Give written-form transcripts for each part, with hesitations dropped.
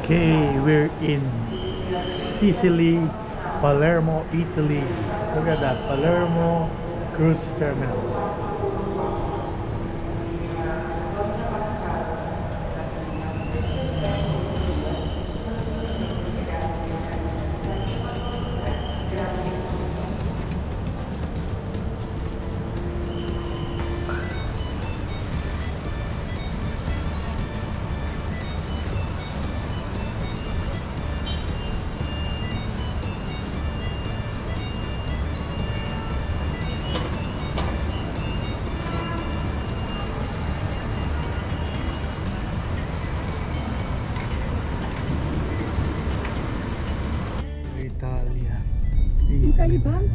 Okay, we're in Sicily, Palermo, Italy. Look at that, Palermo Cruise Terminal. Italy Bank?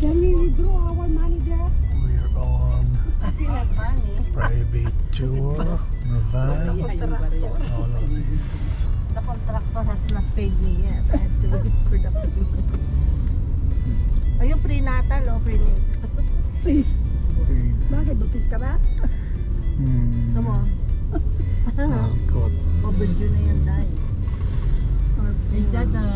Can we withdraw our money there? We're on private tour, the van, all of this. The contractor has not paid me yet. I have to wait for the payment. Are you prenatal o prenatal? Please. Bakit? Bupis ka ba? Come on. Malcott. Overdue na yan dahil. Is that the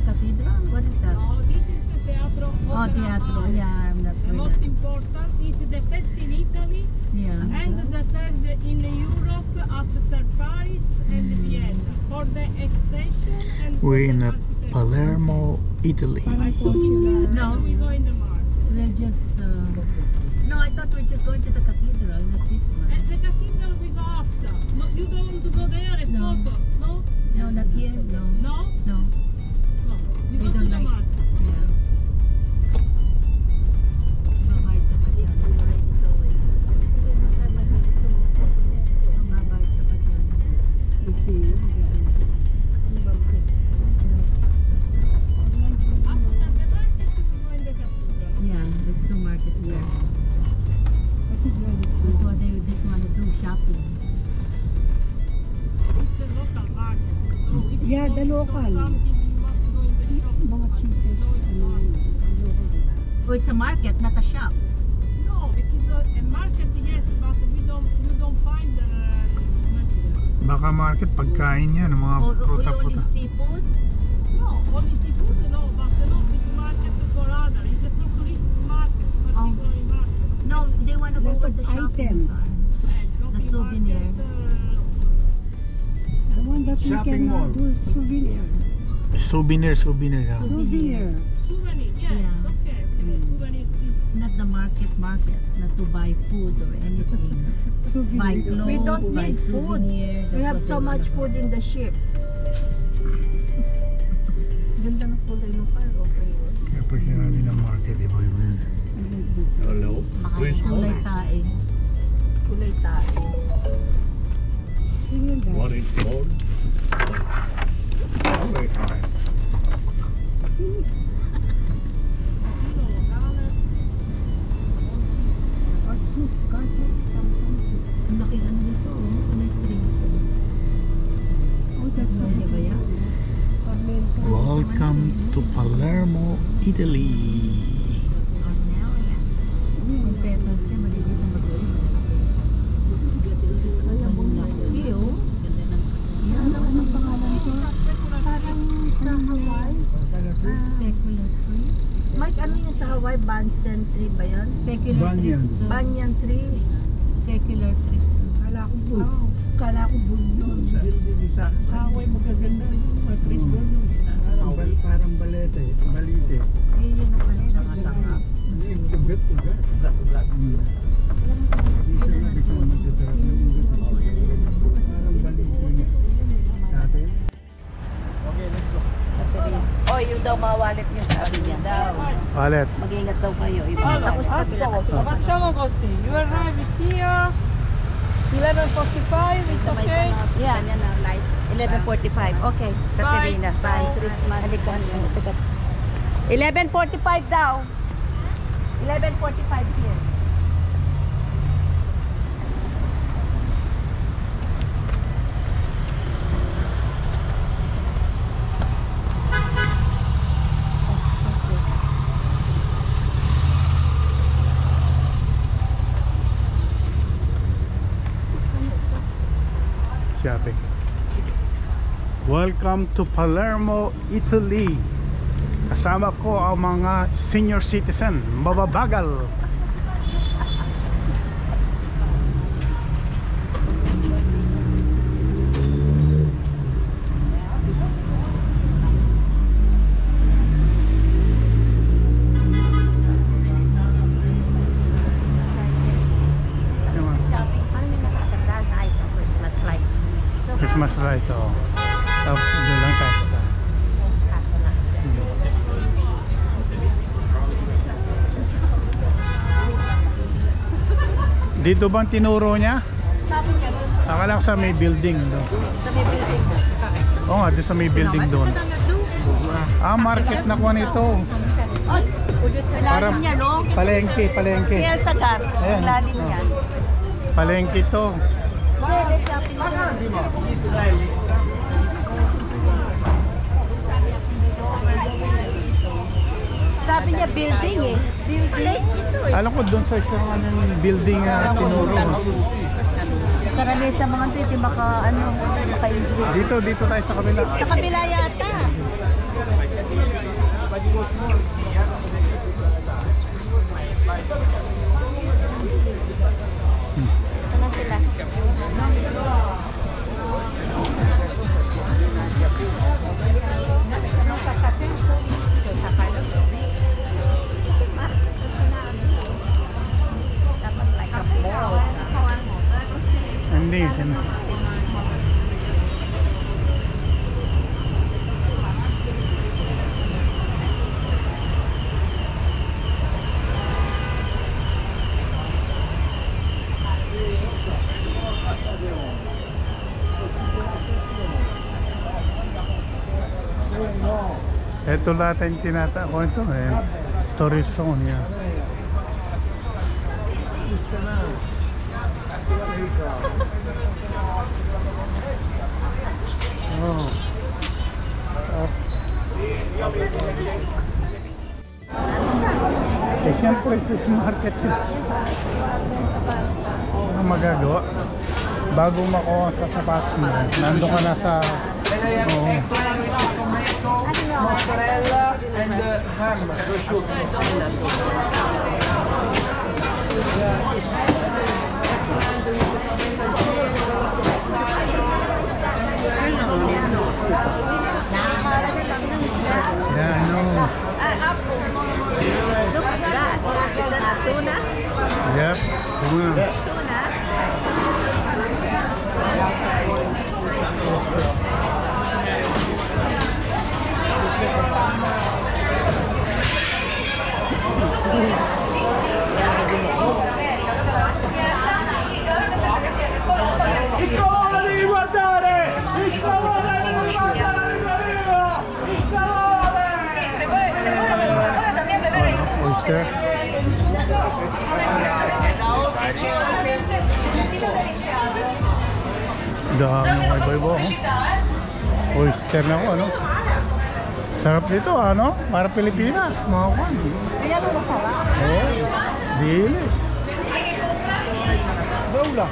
cathedral? What is that? No, this is the Teatro Oh, Opera teatro. House. Yeah, I'm not The sure. most important is the best in Italy Yeah. and the third in Europe after Paris and Vienna for the extension and for We're in the a architecture. Palermo, Italy. I thought you No. we go in the market. We're just. No, I thought we're just going to the cathedral, not this one. And the cathedral we go after. No, you don't want to go there and No. photo? No? No, not here. No. No? No. No. We We go to don't the like. market. Yeah. Mabait ka pa dyan. Mabait ka pa dyan. We see. After the market we go in the cathedral. Yeah, let's do market first. That's what they just want to do, shopping. It's a local market. So if Yeah, you the want to local. do something, you must go in the shop. Mga cheapest. Oh, it's a market, not a shop. No, because a market, yes, but you don't find Baka market, pagkain yan, mga Oh, only pruta-pruta. seafood? no, only seafood, no, but no, big market for other. It's a tourist market, particularly market. No, they want to go Lot with of the shopping items. side. Shopping souvenir. The one that we Shopping can mall. do souvenir. Souvenir Souvenir. yeah. souvenir, yes, Yeah. okay, souvenir. Not the market, not to buy food or anything. Buy Souvenir. clothes, We don't buy need food. souvenir. We that's have what so they much wanna food in the ship. Ganda ng kulay ng cargo. Kapag sinabi ng market, iba yun. Hello. buy. Kulay tae. Kulay tayo. Sige lang. What is called? Very high. Or two scarlets. Ang laking ano nito, oh. May drink. Oh, that's so Ano ba yan? Welcome to Palermo, Italy. Cornelia. Ang petals niya, maliliit na mag-uwi. Ang laki, oh. Ganda ng... Yan, anong pangalan ito? Parang sa Hawaii. Secular tree. Mike, ano yung sa Hawaii? Banyan tree ba yun? Secular Banyan. trees. Banyan tree. Secular trees. Kala ko bull. Kala ko bull yun. Sa Hawaii magaganda yung mga trees doon. Parang balete. Balite. Yun yung nakasarap. Hindi, ugat. Isa na biglang magdadrag ng ugat. Parang balite. Sa atin. Okay, let's go. Oh, yung daw mawalit niyo sabi niya daw. Wallet. Mag-ingat daw kayo. Tapos facciamo così. You arrive here 11:45, it's okay? Yeah. 11:45. Okay. Katerina. Bye. Halika. 11:45 daw. 11:45 here. Shopping. Welcome to Palermo, Italy. Kasama ko ang mga senior citizen, mababagal. Christmas light, oh. Tapos doon lang tayo. Dito bang tinuro niya? Sabi niya, Akala ko sa may building doon. sa may building. Oo nga, doon sa may building doon. Ah, market na kuha nito. Lalim niya, no? Palengke, palengke. Kaya sa gar, Ayan. lalim niya. Palengke to. Pwede shopping niya. Sabi niya building eh. Building ito eh. Alam ko doon sa isang building na tinuro. Karami sa mga ito, maka-English. Dito tayo sa kabila. Sa kabila yata. Ano sila? Hindi, sin. Ito lahat yung tinatako ito eh. Tourist zone yan. Oh. Eh siyempre ito sa market yun. Ano magagawa? Bago makuha sa sapatos mo, nandun ka na sa... Oo. Mozzarella and ham, prosciutto. Yeah, I know. Look at that. Is that tuna? Yep. Tuna. Oyster. Dami ng iba-iba, oh. Oyster na ako, ano? Sarap nito, ano? Para Pilipinas, mga kwan. Kaya ano masarap? Oh, dilis. Baula.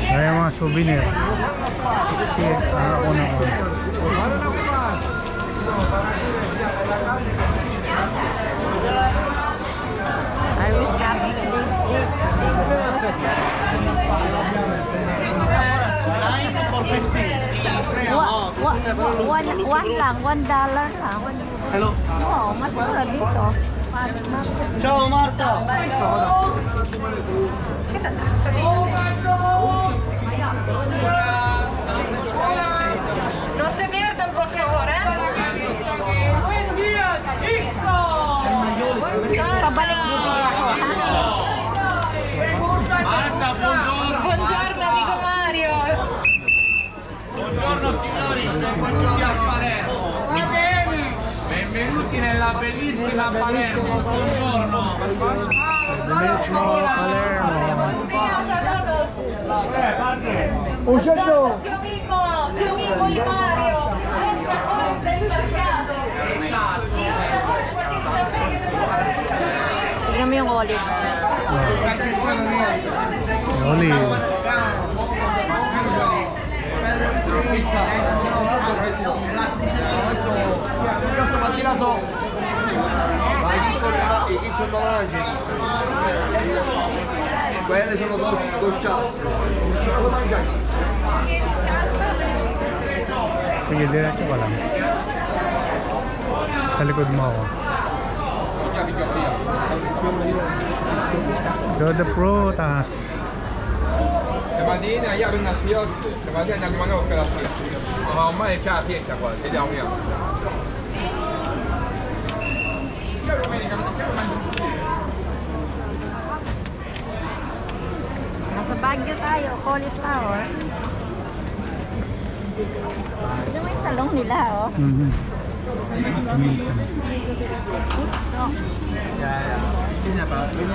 Kaya mga souvenir. Kasi ako na ko. I wish happy one lang, $1 lang. Hello. Wow, mas mura dito. Ciao Marta. No se pierdan, por favor, ¿eh? Pabalik bibili ako, ha? Buongiorno, amico Mario. Buongiorno signori, benvenuti a Palermo. Va bene. Benvenuti nella bellissima Palermo. Buongiorno. Bellissimo Palermo. Io vivo in Mario. Tingnan mo yung olive. Olive. Quelle sono dolciasse. Non lo mangiare. Sige, diretso ka lang. Sa likod mo ako. Do the prutas. Stamattina io avevo una fiotta, stamattina andiamo a manocca la fiotta. Ma ormai è già piena qua, vediamo io. Nasa Baguio tayo, cauliflower. Ito mo yung talong nila, oh. Puso.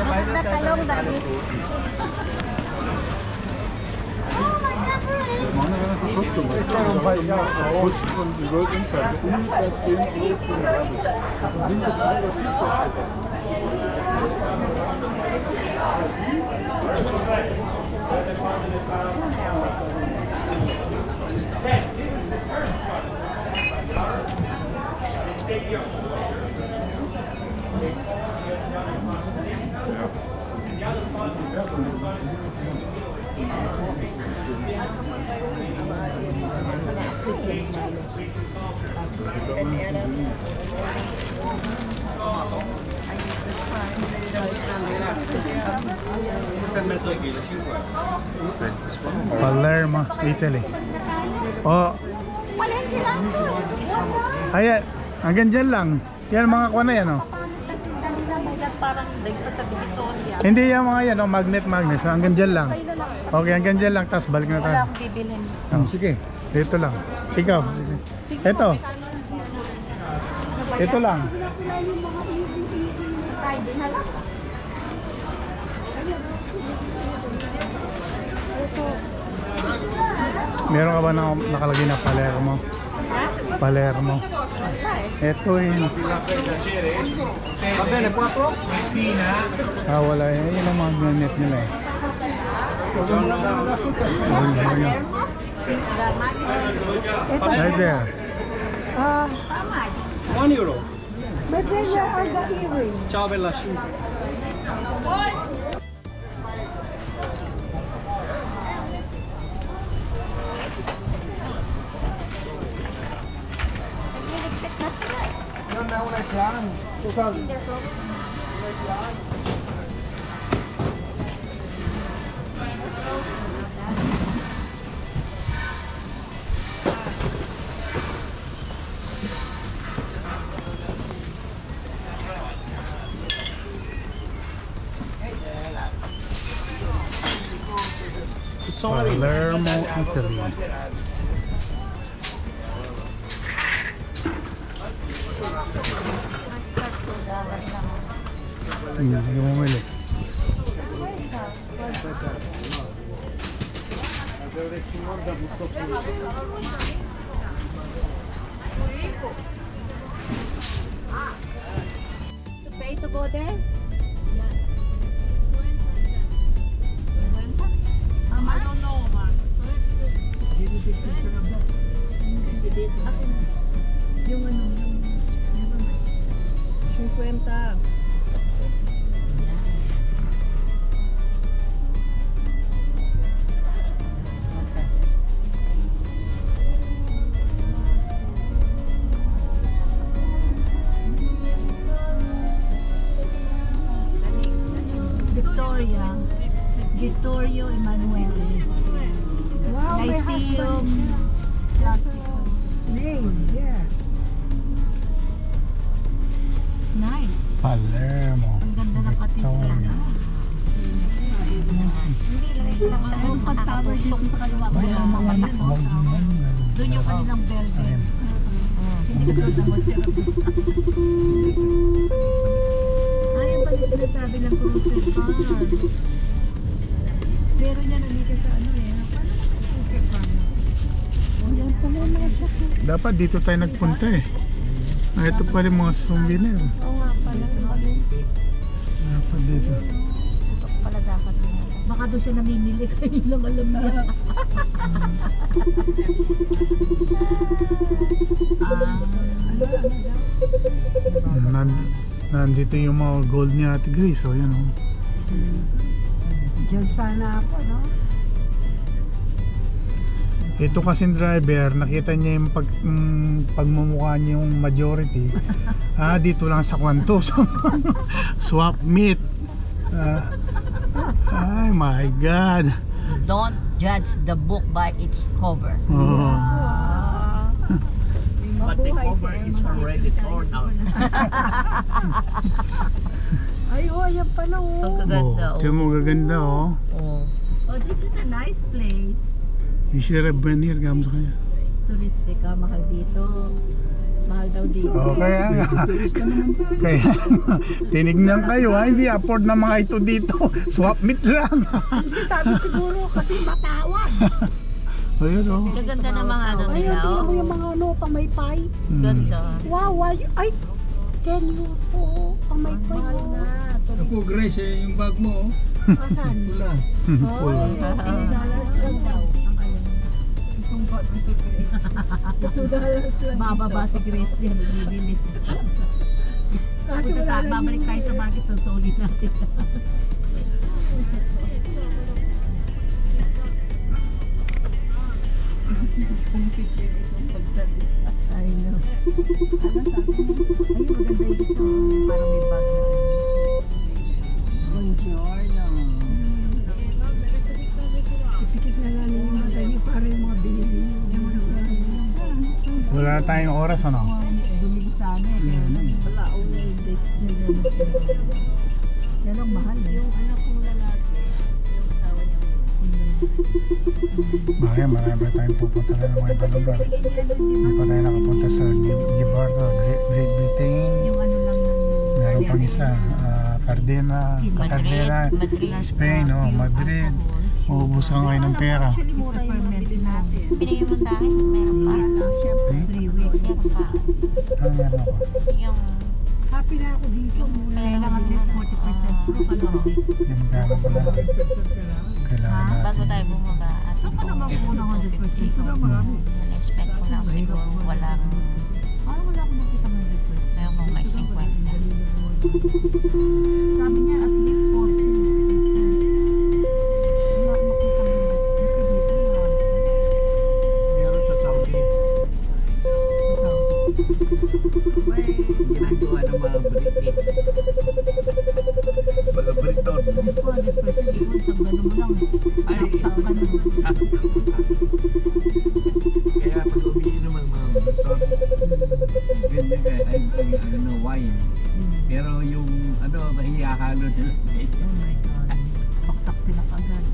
Maganda talong, daddy. Questo non fai il oggi con i golden serve unica 10 euro. Vinto Palermo, Italy. Oh, Palengke lang to. ayan. Hanggang dyan lang. Yan mga kuha na yan, oh. Parang dito sa Divisoria. Hindi yan mga yan, oh. Magnet. Hanggang dyan lang. Okay, hanggang dyan lang. Tapos balik na tayo. Wala akong bibilhin. Oh, sige. Dito lang. Ikaw. Ito. Ito lang. Friday na lang. Meron ka ba nakalagay na Palermo? Palermo. Ito yun. Va bene, 4? Ah, wala yun. Yun ang mga magnet nila eh. Right there. €1. But then there are the earrings. Ciao bella. Non è un ecran. Palermo, Italy. Hindi ka bumili. To pay to go there? I don't know, man. Yung ano, yung 50. Victoria. Vittorio Emanuele. Wow, my Lyceum. husband's name, yeah. Nice. Palermo. Ang ganda na pati Victoria. Ang pagtawag dito sa kaliwa ko yung mga doon yung kanilang velvet. Hindi ko doon mo sila gusto. Ay, yung pala sinasabi ng cruiser car. Pero niya nandito sa ano eh. Paano naman cruiser car? Yan pala yung mga sakit. Dapat dito tayo nagpunta eh. Ah, ito pala yung mga souvenir. Oo nga pala. Dapat doon siya namimili. Kayo lang alam niya. Nandito yung mga gold ni Ate Grace, oh, yan oh. Diyan sana ako, no? Ito kasing driver, nakita niya yung pagmumukha niya yung majority. Dito lang sa kwanto. Swap meet. Ay my God. Don't judge the book by its cover. Oh. But the cover is already torn out. Ay, oh, yan pala, oh. Ang kaganda, Oh, tingnan mo, gaganda oh. Oh, this is a nice place. You should have been here, gamo sa kanya. Touristic ka, mahal dito. Mahal daw dito. Oh, kaya nga. Kaya tinignan kayo ha, hindi afford na mga ito dito. Swap meet lang. Sabi siguro kasi matawag. Ayun oh. Kaganda ng mga ano Ayun, nila. tingnan mo Oh. yung mga ano, pamaypay. Ganda. Wow, ay, 10 euro po, pamaypay Mahal mo. na. Ako, Grace, yung bag mo, Asan? pula. Ay, Bababa si Grace yan. Bibili. Babalik tayo sa market. Susuli natin. I know. Ayun, maganda yung isa. Parang may bag na. Buongiorno. Ipikit na lang yung mga ganyan para yung mga binili niyo. Wala na tayong oras ano? Bumili sana eh. Wala, only this. Yan ang mahal eh. Yung anak kong lalaki, yung asawa niya. Bakit marami tayong pupunta na ng mga ibang lugar. Hindi pa tayo nakapunta sa Gibraltar, Great Britain. Yung ano lang ng Meron pang isa, Cardena, Spain, oh, Madrid. Uubusan kayo ng pera. Actually, mura yung nabili natin. Binigay mo sa akin, meron pa. Siyempre, 3 weeks. Meron pa. Meron ako. Yung, Happy na ako dito. Mura kaya lang at least 40% pro ka lang. Yung gano'n pala. Kailangan natin. Bago tayo bumaba. So, pa naman muna 100%. Na-expect ko lang siguro walang, parang wala akong nakita 100%. Sayo mo may 50. Sabi niya at least 40%. Wala akong makita 100%. Meron sa Saudi. Sa Saudi. May ginagawa ng mga British. Mga Briton. Mas 100% siguro sa gano'n mo lang. Ay, Sa gano'n. kaya pag umiinom ang mga Briton, ganyan kaya, I don't know why. Pero yung ano, mahihahalo nila. Oh my God. Paksak sila agad.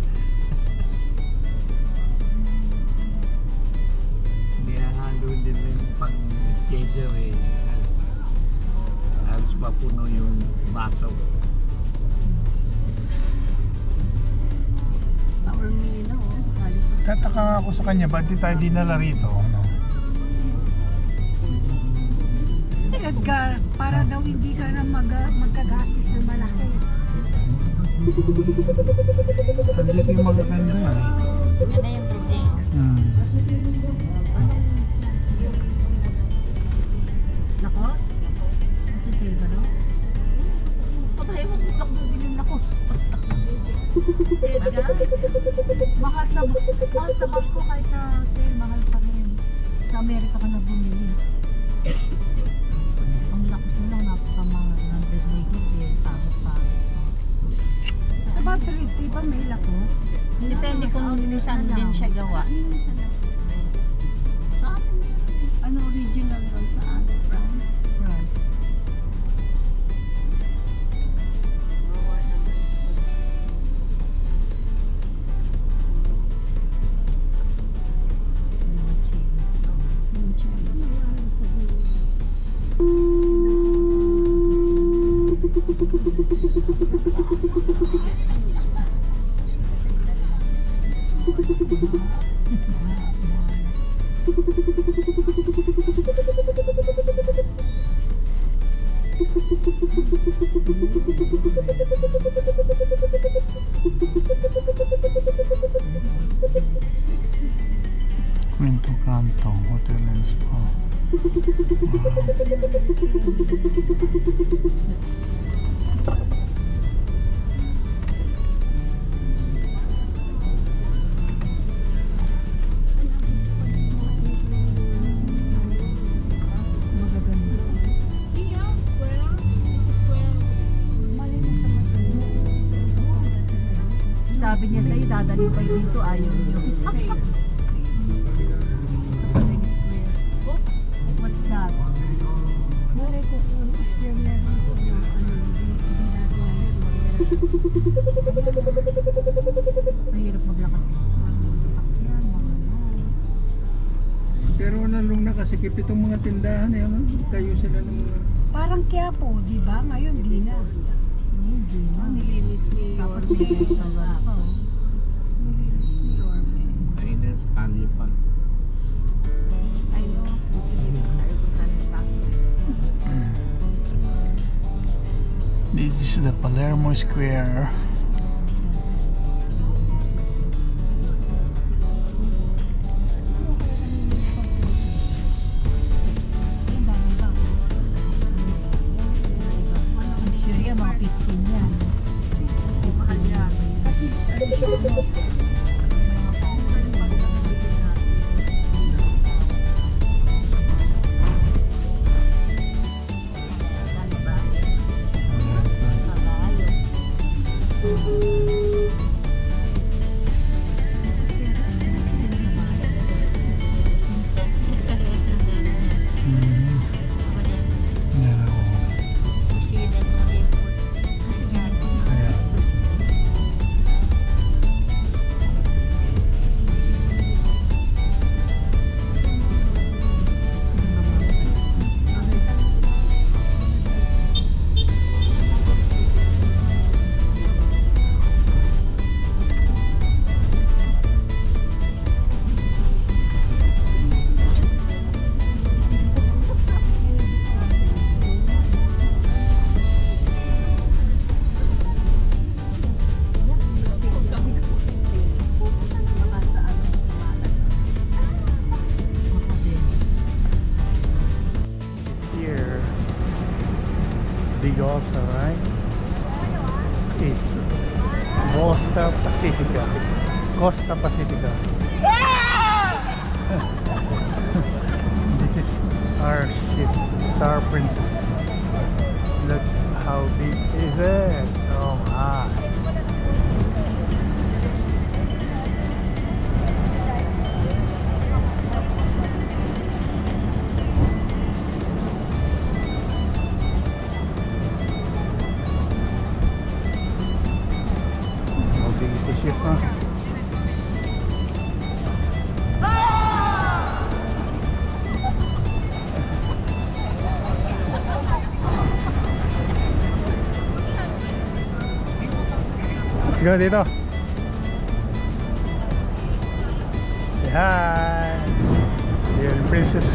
Mahihahalo din yung pang-chaser eh. Halos mapuno yung baso. Our meal, oh. Tataka nga ako sa kanya, ba't di tayo dinala rito? Ano? Edgar, para daw hindi ka na magkagastos na malaki. Nandito yung magaganda eh. Ano yung building? Lakos? Sa silver, no? Patay mo, mutlak doon din yung lakos. Sale ka? Mahal sa bag ko kahit na sale, mahal pa rin. Sa Amerika ka na bumili. Ang lakos nila, napakamahal. 100 megabit, pangit-pangit. Sa battery, di ba may lakos? Depende kung saan din siya gawa. Ano original doon saan? France? France. Sabi niya sa'yo, dadalhin kayo dito, ayaw niyo. Oops, what's that? Malay ko kung square meron ko na hindi natin Mahirap maglakad. Mga sasakyan, mga ano. Pero lalong nakasikip itong mga tindahan eh. Tayo sila ng mga... Parang Quiapo, di ba? Ngayon di na. Hindi na. Nilinis ni Tapos Yorme. may restaurant pa, oh. Nilinis ni Yorme. Ayun na, sa kalye pa. I know. Hindi na tayo tax. This is the Palermo Square. I'm sure yan, mga 15 yan. Mahal yan. Kasi Here, it's big also, right? It's Costa Pacifica. Costa Pacifica. This is our ship, Star Princess. Look how big is it? Oh my. How big is the ship, huh? Let's go dito. Say hi. Dear Princess.